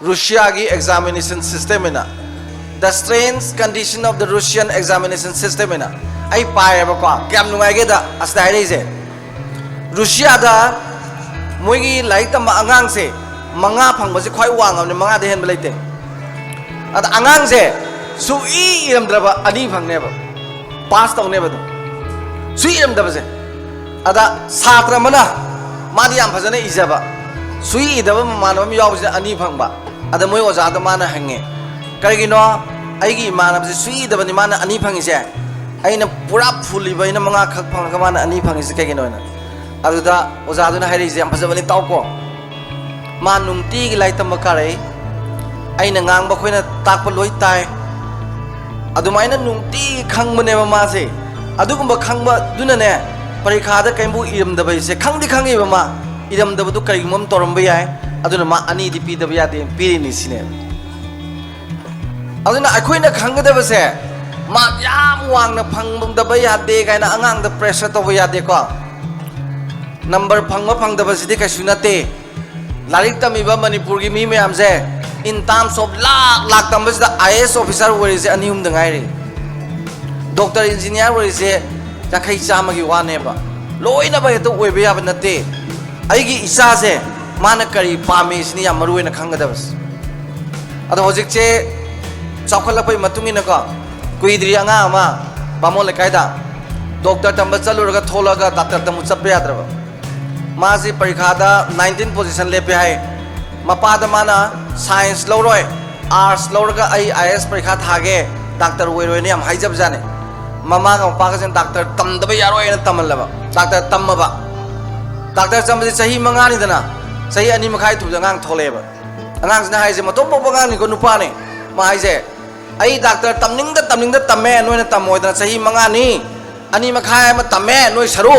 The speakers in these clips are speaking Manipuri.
Russia की examination system है ना, the strange condition of the Russian examination system है ना, आई पाए बको क्या नुआएगे दा अस्तायरे से Russia दा मुझे लाइक तम अंगांग से मंगा फंग बसे खाई वांग अपने मंगा देहन बलेते अत अंगांग से सुई इरम द्रबा अनी फंगने बा पास तो उन्हें बतो सुई इरम द्रबा से अदा सात्र मना मादियाम फजने इजाबा सुई इधर मानव में याव से अनी फंग बा अदा मुझे ओज़ाद माना हंगे करेगी नो आएगी मानव से सुई इधर बनी माना अनी फंगी से आई न पूरा फुली भाई न मंगा खक फंग का माना अनी फंगी से करेगी नो ना अदुदा ओज़ाद ना है रिज़े हम फजबनी ताऊ को मान नुंती की लाइट तम बकारे आई न गांग बकोई न ताक पर लोई ताए अदुमाई न नुंती खंग बने बमा से अदुगुम बखंग ब दुना ने परीक्षा दा कईंबु इरम दबई से खंग दी खंगी बमा इरम दब तो कई मम तोरम बया है अदुना मा अनी दी पी दब यादे पीरी निसिने अदुना अखोई न खंग दब से मा याम वांग न फंग दब यादे काई न अंगांग द प्रेशर तो यादे को नंबर फंग दब से कैसु नते लारिक तमीबा मणिपुर की मी मैम से इन टर्म्स ऑफ लाख तम से IAS ऑफिसर वरी से अनिहुम दंगाई डॉक्टर इंजीनियर वरी से जाखई चाम की वाने बा लोइना बा तो ओइबे याब नते आइगी इसा से मान करी पामे इसनी या मरुवेना खंगदबस अदो होजिक चे चौखलपै मतुंगी नको कुइद्री अंगा अमा बामो लेकायदा डॉक्टर तंब चलुरगा थोलगा डॉक्टर तमु चप्पे याद्रबा मासी परीक्षा 19 पोजीशन लेपे है मपाद माना साइंस लौरोय आर्ट्स लौरगा IAS परीक्षा थागे डॉक्टर ओइरोयने हम हाइजब जाने ममा का मपा का डॉक्टर तमदबे यारोय न तमलबा डॉक्टर तमबा डॉक्टर चंबजे सही मंगानी दना सही अनी मखाई थु जंगांग थोलेबा अंगांग सना हाइजे मतो पोपगांग निको नुपाने मा हाइजे आई डॉक्टर तमनिंग द तमे नोयना तमोयदना सही मंगानी अनी मखाई म तमे नोय सरो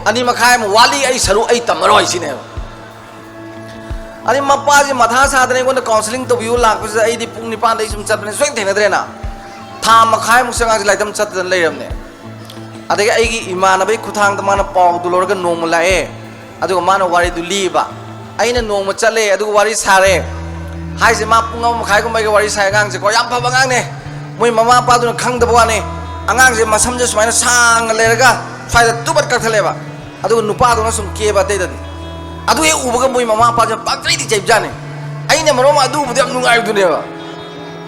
अनी मखाई म वाली आई सरो आई तमरोय सिने अरे मप्पा जे मथा सादने को काउंसलिंग तो बियो लाख से आई दी पुंग निपान दई सुम चतने सोय थेनद्रेना था मखाई मुसंगा लाइदम चतन लेरमने अदगे आईगी इमानबे खुथांग त माना पाव दुलोरगा नोम लाए अदुग माना वारी दु लीबा आइना नोम चले अदुग वारी सारे हाइजे मा पुंग मखाई को मैगे वारी साय गांग से को याम फबा गांग ने मोय ममा पादुन खंगदबा वाने अंगांग जे मसम जे सुमाइना सांग लेरगा फाइदा तुबत कथलेबा अदुग नुपादुना सुम केबा देददी अदु ये उबगा मोय ममा पाजे पात्रई दी जैब जाने आइना मरोमा अदु बुदे हम नुंगाय दुनेबा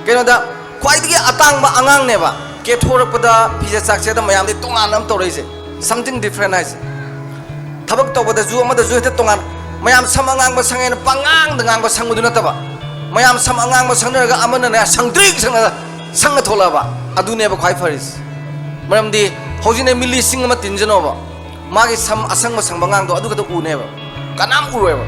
केनोदा ख्वाइदगी अतांगबा अंगांग नेबा के थोरपदा फिजे साक्से द मयाम दे तोंगान नम तोरैसे समथिंग डिफरेंट हाइस थबक तोबदा जु अमदा जु हेते तोंगान मयाम सम अंगांगबा संगेन पंगांग दंगांगबा संगुदु नतबा मयाम सम अंगांगबा संगनगा अमना ने संगद्रिक संग थोलाबा अदुनेबा ख्वाइ फरिस मरमदी होजिने मिली सिंग म तिनजनोबा मागी सम असंग संबंगांग दो अदुगदा उनेबा कनाम उरोयबा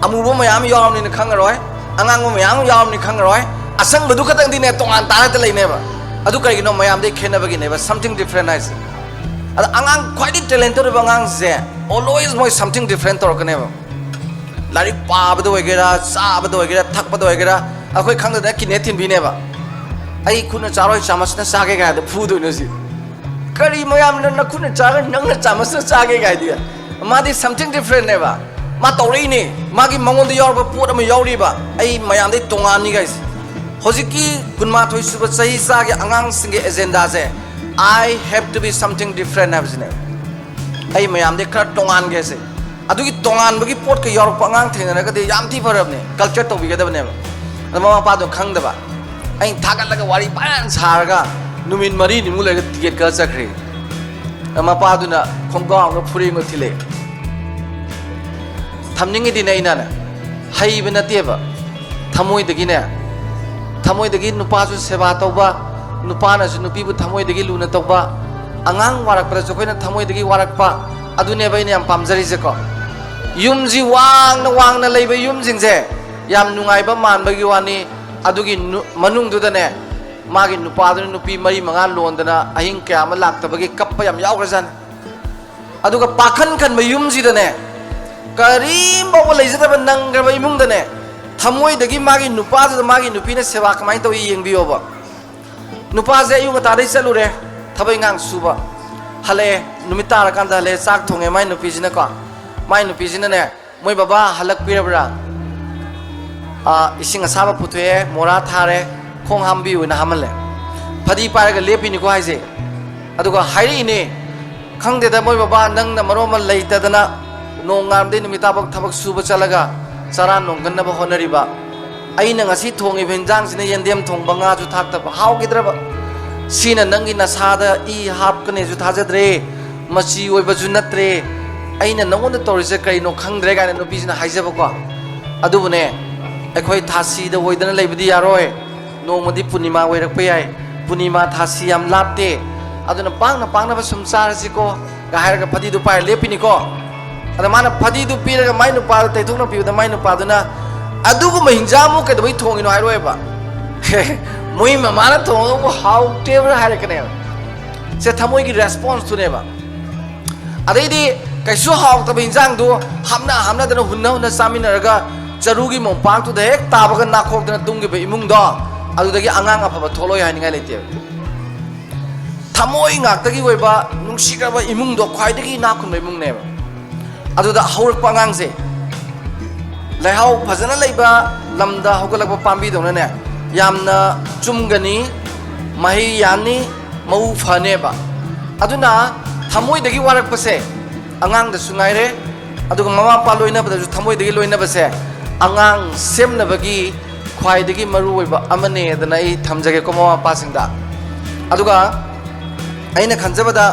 अमुबो मयाम यावमनि न खंगरोय अंगांग मयाम यावमनि खंगरोय असंग बदु खतंग दिने तोंगान तारत लैनेबा अदु करिगिनो मयाम दे खेनबगी नेबा समथिंग डिफरेंट हाइस अद अंगांग ख्वाइदि टैलेंटेड बंगांग से ऑलवेज मोय समथिंग डिफरेंट तोरकनेबा लारिक पाबदो वगेरा चाबदो वगेरा थकबदो वगेरा अखोय खंगदा किने थिनबिनेबा आई खुन चारोय चामसना चागे गाय फुदोनो सि करी मयाम न खुन चागे नंग चामसना चागे गाय दिया मादी समथिंग डिफरेंट नेबा मा तौरैने मागी मंगोंद यावबा पोट अमा यावरिबा आई मयाम दे तोंगानी गाइस होजिकी कुनमाथोय सुबा सही सागे अंगांग सिंगे एजेंडा से I have to be something different habsine ai mayam de khara tongan ge se adugi tongan bagi pot ka yorok pangang thena ga de yam thi farabne culture to bigada bane mama pa do khang da ba ai thagal laga wari pan sarga numin mari ni mu le ticket ka chakre mama pa du na khongga ga phuri ngo thile thamning di nei na hai bana te ba thamoi de gi ne thamoi de gi nupa su seba tauba नुपाना जो नुपी बु थमोय दगी लुना तोबा अंगांग वारक पर जो कोइना थमोय दगी वारक पा अदुने बइने याम पामजरी जे को युमजी वांग न लेबे युमजिंग जे याम नुंगाइबा मानबगी वानी अदुगी मनुंग दुदने मागी नुपादुन नुपी मरी मंगा लोंदना अहिंग क्या म लाक्तबगी कप्पा याम यावगजन अदुगा पाखन खन युमजी दने करीम बो लेजदब नंगरबा इमुंग दने थमोय दगी मागी नुपादु मागी नुपीने सेवा कमाइन तो येंगबियोबा नुपाजे अयु मतादे चलुरे थबै ngang सुबा हले नुमिता रकांदा हले चाक थोंगे माय नुपीजिना को माय नुपीजिना ने मोय बाबा हलक पिरबरा इसिंग असाबा पुथोए मोरा थारे खोंग हामबी उना हामले फदी पारगा लेपिनी को हाइजे अदुगा हाइरिने खंगदेदा मोय बाबा नंग न मरोम लेतदना नोंगामदे निमिताबक थबक सुबा चलगा चरा नोंगन्नबा होनरिबा अइना ngasi थोंगि भेंजांग सिने येंदेम थोंबा nga ju थाक्तबा हाउगिद्रबा सीना नंगी नसादा ई हापकने जु थाजद्रे मची ओइबा जु नत्रे अइना नंगोन तोरिसे करिनो खंगद्रे गाने नुपीसिना हाइजबको अदुबने अखोई थासी द ओइदना लेबदी यारोय नोंमदि पुनिमा ओइरकपा याय पुनिमा थासी याम लापते अदुना पांगना सुम चारसिको गाहारगा फदीदु पाय लेपिनिको अदा माना फदीदु पीरगा माइ नुपा तैथोंना पीबदा माइ नुपादुना अदुगु महिंजामु कदबई थोंगिनो हाइरोयबा मुई ममाना थोंगो हाउ टेबर हारकने से थमोई की रेस्पॉन्स तुनेबा अदैदी कैसु हाउ तब हिंजांग दु हमना दना हुन्ना सामिनरगा चरुगी मोंपाक तु हेक ताबगा नाखोकदना तुंगी बे इमुंग दो अदुदगी अंगांग अफबा थोलोय हानिंगाय लेते थमोई ngakdagi oiba nungsigraba imung do khwaidagi nakhunba imung neba aduda haurakpa angang se laihau phajana leiba lamda hogalakpa pambi dona ne yamna chumgani mahi yani mau phaneba aduna thamoi dagi warakpa se angang da sungaire aduga mama pa loina bada ju thamoi dagi loina ba se angang semna bagi khwaidagi maru oiba amane dana I thamjage ko mama pa singda aduga aina khanjabada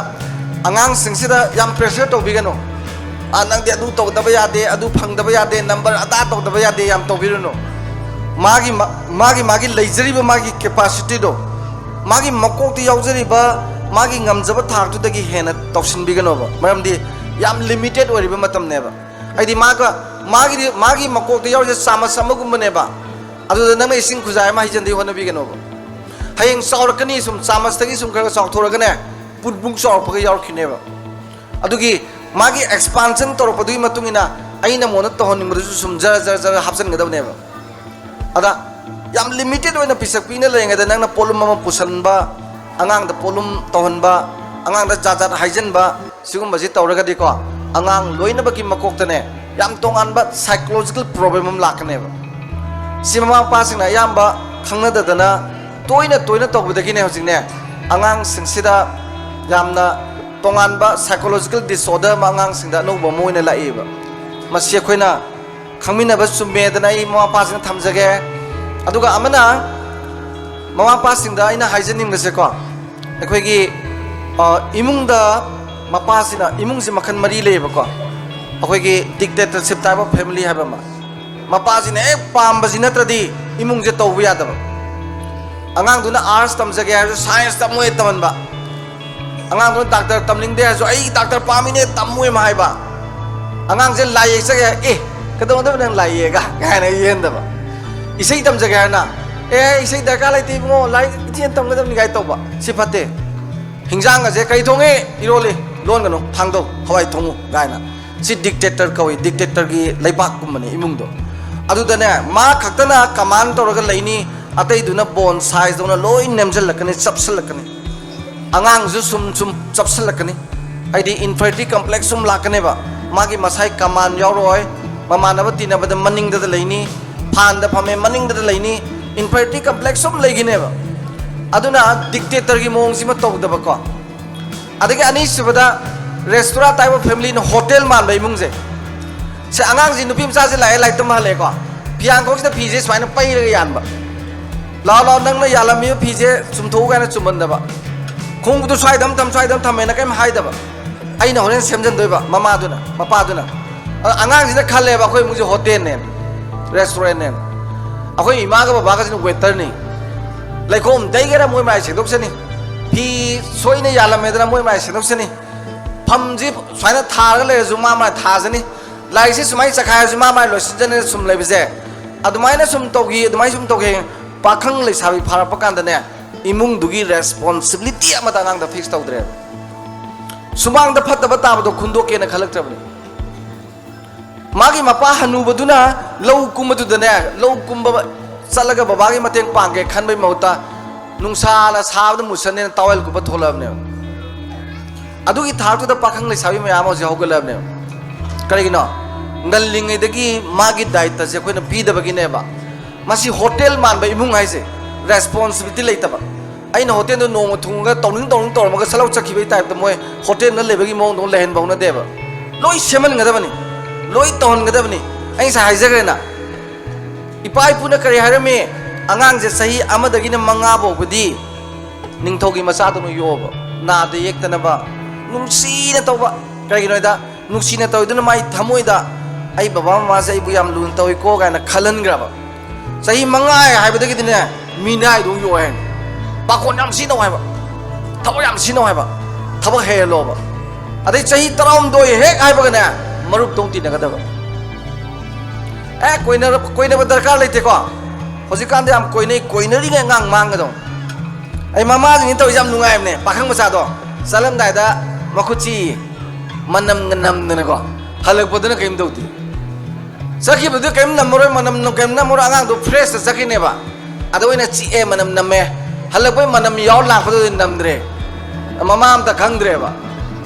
angang singsida yam pressure to bigano anang de adu to daba yade adu phang daba yade number ada to daba yade yam to biruno magi leijari ba magi capacity do magi makok ti yaujari ba magi ngamjaba thak tu dagi hena toksin bigano ba maramdi yam limited ori ba matam ne ba aidi magi makok ti yauje sama sama gum ne ba adu nang ising khujai ma hijandi hona bigano ba hayeng saurakani sum samas tagi sum kara sauk thoragane putbung sauk phaga yaurkhineba adugi magi expansion torpadu matungina aina mona tohonimru sum jar hapsan gadabneba ada yam limited oina pisak pina lenga nangna polum mama pusanba angang da polum tohonba angang da jajat haijanba sigum baji tawragadi ko angang loina baki makoktane yam tonganba psychological problem lakneba simama pasingna yamba khangnadadana toina tawbadagi ne hojing ne angang singsida yamna tonganba psychological disorder ma angang singda no ba moina laiba masi khoina khangmina ba summe dana I mama pa sing thamjage aduga amana mama pa singda ina haijening ngase ko akhoi gi imungda mapa sina imung si makhan mari leba ko akhoi gi dictatorship type of family haba ma mapa sina ek pam bajina tradi imung je tawbu yadaba angang duna arts tamjage ha science tamoi tamanba angang duna doctor tamlingde ha ai doctor pamine tamoi ma haiba angang je lai sage kadon da nang lai ga na yendaba isai tamjage ha na isai darka lai ti ngo lai chen tam gadam ni gai toba sifate hingjang je kai thonge irole lon gano phangdo hawai thongu gai na si dictator koi dictator gi laipak kumani imung do adu da ne ma khaktana command toraga laini atai duna bon size dona loi nemjal lakani chapsal lakani angang ju sum chapsal lakani aidi infertility complex sum lakane ba magi masai kaman yauroi mamana tina bada maning da laini phan da phame maning da laini infertility complex sum legine ba aduna dictator gi mong sima tok da ba ko adagi ani sibada restaurant type of family no hotel man bai mung je se angang ji nupi mcha je lai tum hale ko piang ko da phije swaina pai re yan ba lao nang na yalami phije sumtho ga na chumban da ba khong du swai dam tham na kai hai da ba ai na horen semjan doi ba mama du na papa du na angang ji na khale ba khoi muji hotel ne restaurant ne akhoi ima ga ba ga ji waiter ni lai khom dai ga moi mai se dok se ni phi soi na yalame da moi mai se dok se ni pham ji swaina thar ga le zu ma tha se ni lai se sumai chakhai zu ma lo sin jan sum lai bise adumai na sum togi adumai sum togi pakhang le sabi phara pakanda ne imung dugi responsibility ama tangang da fix tawdre sumang da phatta bata ba do khundo ke na khalak trabni magi mapa hanu baduna low kumadu da ne low kumba salaga babagi mateng pangge khanbai mauta nungsa la saab da musane tawel ku ba tholab ne adugi thartu da pakhang le sabi mayam ho je hogalab ne karigino ngallingai dagi magi daita je koina pi da bagi ne ba masi hotel man ba imung hai se responsibility lei taba aina hotel do nong thunga tawning tor ma ga salau chakhi bai type ta moi hotel na lebagi mong do lehen bauna deba loi seman ngada bani loi ton ngada bani ai sa hai jagre na ipai puna kari harame angang je sahi amadagi na manga bo budi ningthogi macha do no yoba na de yek na ba nungsi na tawba kari no da nungsi na taw do mai thamoi da ai baba ma sai bu yam lun tawi ko ga na khalan graba sahi manga hai badagi dine minai do yo hen ba kon yam si no hai ba thaw yam si no hai ba thaw he lo ba adai sahi taram do hek hai ba na marup tong ti na ga da ba koina ba darkar leite ko hoji kan de am koina ri ngang mang ga do ai mama jing taw jam nungai ne pakhang macha do salam dai da makuchi manam nganam na ko halak podana kaim do ti sakhi badu kaim namoro manam no kaim namoro angang do fresh sakhi ne ba ado ina chi e manam namme halak boy manam yaw la padu namdre mama am ta khangdre ba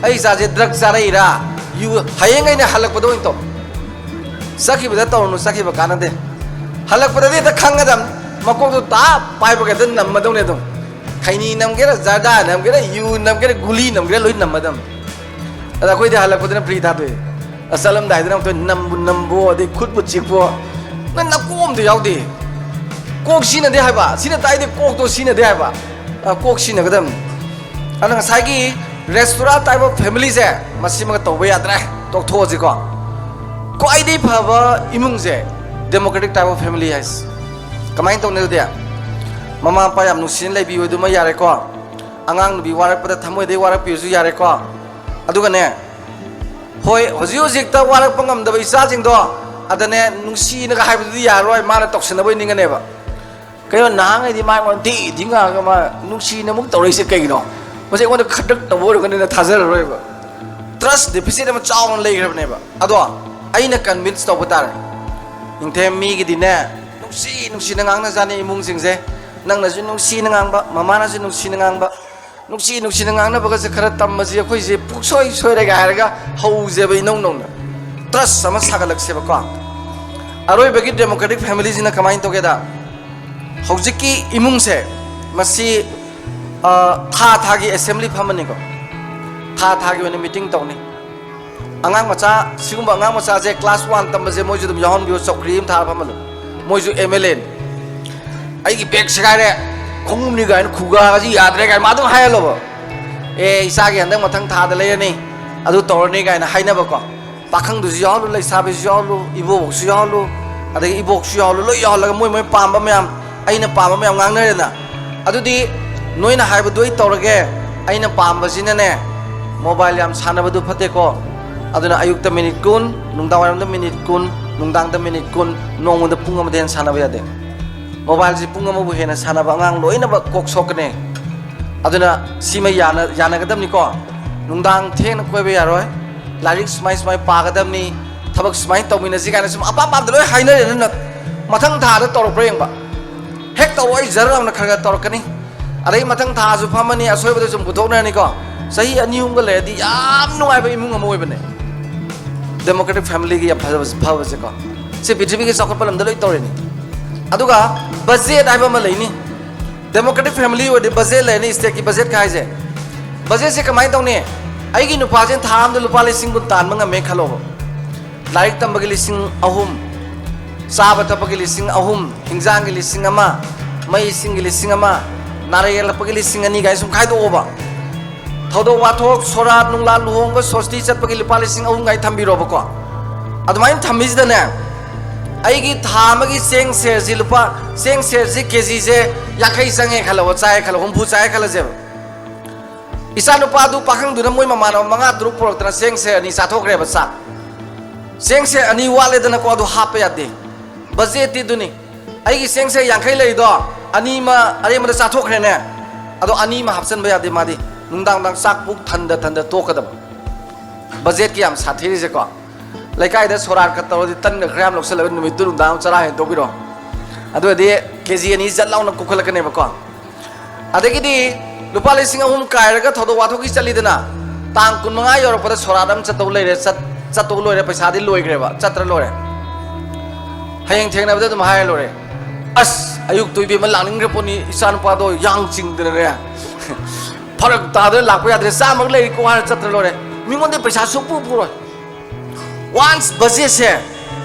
ai sa je drug sarai ra yu hayeng ai ne halak padu into sakhi bada to no sakhi ba kana de halak padu de ta khangadam makok do ta pai ba ga den nam madong ne do khaini nam ge ra zada nam ge ra yu nam ge ra guli nam ge ra loi nam madam ada koi de halak padu na pri tha de asalam dai dang to nambu de khut bu chik bo nan na kom de yaw de kok sina de hai ba sina tai de kok to sina de hai ba kok sina gadam ana sai gi restaurant type of family je masima to ba yadra tok tho ji ko ai de pha ba imung je democratic type of family has kamai to ne de mama pa yam nu sin lai bi du ma yare ko angang nu bi warak pa thamoi de warak pi ju yare ko adu ga ne hoi hoji hojik ta warak pangam da isa jing do adane nungsi na ga hai bu ya roi ma na toksin boi ninga ne ba kayo na ngai di mai mon ti dinga ga ma nungsi na muk tawrei se kai no ma se ko na khadak ta bo ga ne na thajar roi ba trust deficit ma chaw on lei grab ne ba ado aina convince to butar ingthe mi gi di ne nungsi na ngang na jani imung sing se nang na ju nungsi na ngang ba mama na ju nungsi na ngang ba nungsi na ngang na ba ga se khara tam ma ji khoi je puk soi ra ga har ga hau je bai nong nong na trust sama sagalak se ba ko aroi bagi democratic family jina kamai to ge da hojiki imung se masi tha gi assembly phamani ko tha gi wani meeting to ni angang macha sigum angang macha je class 1 tam je moi ju dum yahon bio chokrim tha phamalo moi ju mla ai gi bek sagai re khongum ni ga khuga ji yadre ga ma dum hai lo ba e isa gi andang mathang tha da le ni adu tor ni ga na hai na ba ko pakhang du ji yalu lai sabe ji yalu ibo ji yalu adai ibo ji yalu lo yalu ga moi pam ba myam aina pam ba myam ngang na re na adu di noina hai ba doi tor ge aina pam ba jina ne mobile yam sana ba du phate ko aduna ayuk ta minute kun nungdang waram ta minute kun nungdang ta minute kun nong da pung am den sana ba ya de mobile ji pung am bu hena sana ba ngang loina ba kok sok ne aduna sima yana ga dam ni ko nungdang theng na koi ba ya roi larik smai pa ga dam ni thabak smai to mina ji ga na sum apa da loi haina re na mathang tha da tor preng ba hek to oi zaram na khaga tor kani adai mathang tha ju phamani asoi ba sum buthok na ni ko sahi ani hum ga le di yam nuai ba imung amoi ba ne democratic family gi bhav je ko se pithribi gi sakot palam da loi tor ni aduga budget ai ba ma lei ni democratic family wo de budget le ni state ki budget khai je budget se kamai tong ne ai gi nu pa jen tham da lupa lising bu tan ma me khalo laik tam bagi lising ahum saba ta bagi lising ahum hingjang gi lising ama mai sing gi lising ama narayal bagi lising ani gai sum khai do ba thodo wathok sorat nungla luhong ba sosti chat bagi lupa lising ahum gai thambi ro ba ko admain thambi da ne ai gi tham gi seng se ji lupa seng se ji kg je yakai sange khalo chai khalo hum phu chai khalo je isa nupa du pakhang du na moi mama na manga dru porok tana seng se ani sathok re ba sa seng se ani wale dana ko du hap ya de budget ti du ni ai gi seng se yankai lei do ani ma are ma sathok re ne ado ani ma hapsan ba ya de ma di nungdang dang sak buk thanda to ka da budget ki am sathiri je ko laikai da sorar ka to di tan ga gram lok sala nu mi tu dang chara he to ki ro ado de kg ani zat law na ku khala ka ne ba ko adagi di lupa lising ahum kairaga thodo wathok ki chalidana tang kun manga yor pada soradam chatou leire chatou loire paisa di loi greba chatra lore hayeng thengna bada dum hai lore अस अयुक तो इबे लानिंग्रे पोनी इसान पादो यांग चिंगदरे रे फरक तादे लाको यादरे सामक ले को हार चत्र लोरे मिंगोंदे पैसा सुपु पुरो वंस बजे से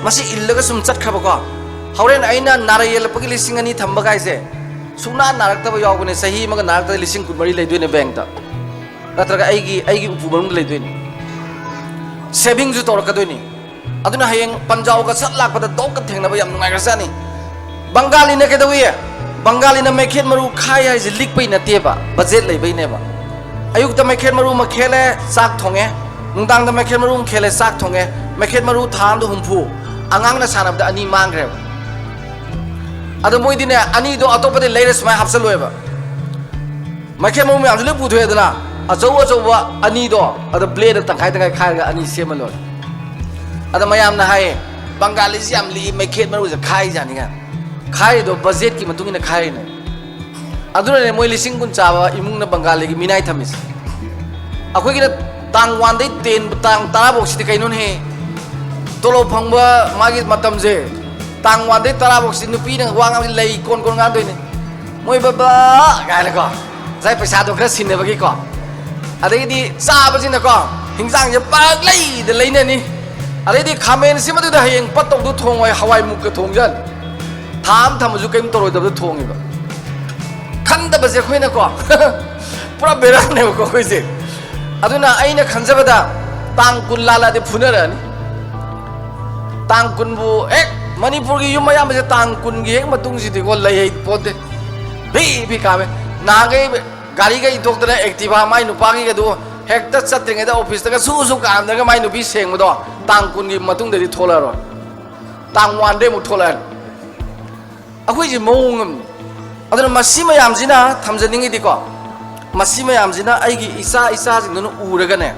मसी इल्लगा सुम चटखबको हौरेन आइना नारायल पगि लिसिंग अनि थंबा गाइसे सुना नारक्तब यावगने सही मग नारक्त लिसिंग कुमरी लेदोने बैंक ता नत्रगा आइगी उपुबम लेदोने सेविंग जु तोरकदोनी अदुना हयेंग पंजाब का सट लाकपदा दोक थेंगनबा याम नुंगाइगरसानी बंगाली ने केदविए बंगाली ने मैखेत मरु खाय हाइजे लिकपै नतेबा बजेट लेबैनेबा अयुक्त मैखेत मरु मखेले साक थोंगे नुंदांग द मैखेत मरु खेले साक थोंगे मैखेत मरु थाम दो हुंफु अंगांग ना सानबदा अनि मांगरे अद मोइदिने अनि दो अतोपदे लेरेस मै हापसलोएबा मैखेत मरु म्याम जुले पुथोएदना अचौ अचौबा अनि दो अद ब्लेड तंखाय तंखाय खायगा अनि सेमलो अद मयाम ना हाय बंगाली से याम लि मैखेत मरु जे खाय जानिगा खाई दो बजेट की मतुंग ने खाई ने अदुने मोइ लिसिंग कुन चाबा इमुंग न बंगाली की मिनाई थमिस अखोय की तांग वान दे तेन तांग तारा बॉक्स दे कैनुन हे तोलो फंगबा मागी मतम जे तांग वान दे तारा बॉक्स नुपी न वांग लई कोन कोन गा दोइने मोइ बाबा गाले को जाय पैसा दो खरा सिने बगी को अदे दी चाबा जिन को हिंजांग जे पाग लई दे लईने नि अदे दी खामेन सिमदु द हयेंग पत्तौ दु थोंगय हवाई मुक थोंगजन थाम थमजु कइम तोरोइदब थोंगिबा खंदबजे खोइना को पूरा बेराने को खोइसे अदुना आइना खंजबदा तांग कुन लालादे फुनरानी तांग कुनबु एक मणिपुर की युम मयाम जे तांग कुन गी एक मतुंग जिदि को लय पोदे भी कामे नागे गाड़ी गई दोक्तरा एक्टिवा माइ नुपागी गदु हेक्ता चत्रिंगे दा ऑफिस तक सु कामदगा माइ नुपी सेंगबदो तांग कुन गी मतुंग दे थोलारो तांग वान दे मु थोलार अखोई मौंगम अदुना मसी मयामजिना थमजनिंगिदिको मसी मयामजिना आइगी इसा जिंदुन उरगने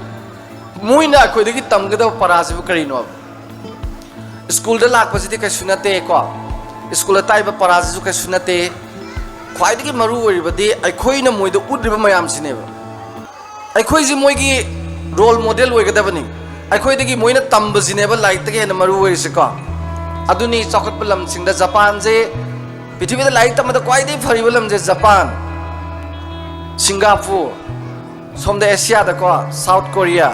मोइना अखोइदगी तमगदब पराजिबु करिनो स्कूल दा लाकपसिदि कैसु नते को स्कूल ताइबा पराजिसु कैसु नते ख्वाइदगी मरु ओरिबदि अखोइना मोइदो उद्रिबा मयामसिनेबा अखोइजि मोइगी रोल मॉडल ओइगदबनि अखोइदगी मोइना तंबजिनेबा लाइकतगे हेन मरु ओरिसिको अदुनी चौखटप लमसिंगदा जापान जे पृथ्वी लाइक तमद क्वाइदे फरिब लमजे जापान सिंगापुर सोमद एशिया दको साउथ कोरिया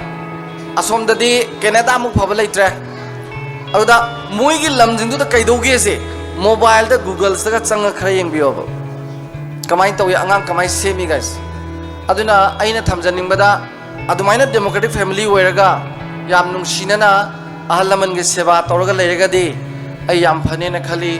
असोमददी कैनेडा मुक फब लेत्रे अदुदा मोइगी लमजिंदु द कैदोगे से मोबाइल द गूगल सगा चंग खरा यंगबियोब कमाई तवे अंगाम कमाई सेमी गाइस अदुना आइना थमजनिंगबदा अदुमाइना डेमोक्रेटिक फैमिली ओइरगा याम नुंसिनना अहल लमन गे सेवा तौरगा लेरगदी आई याम फनेना खली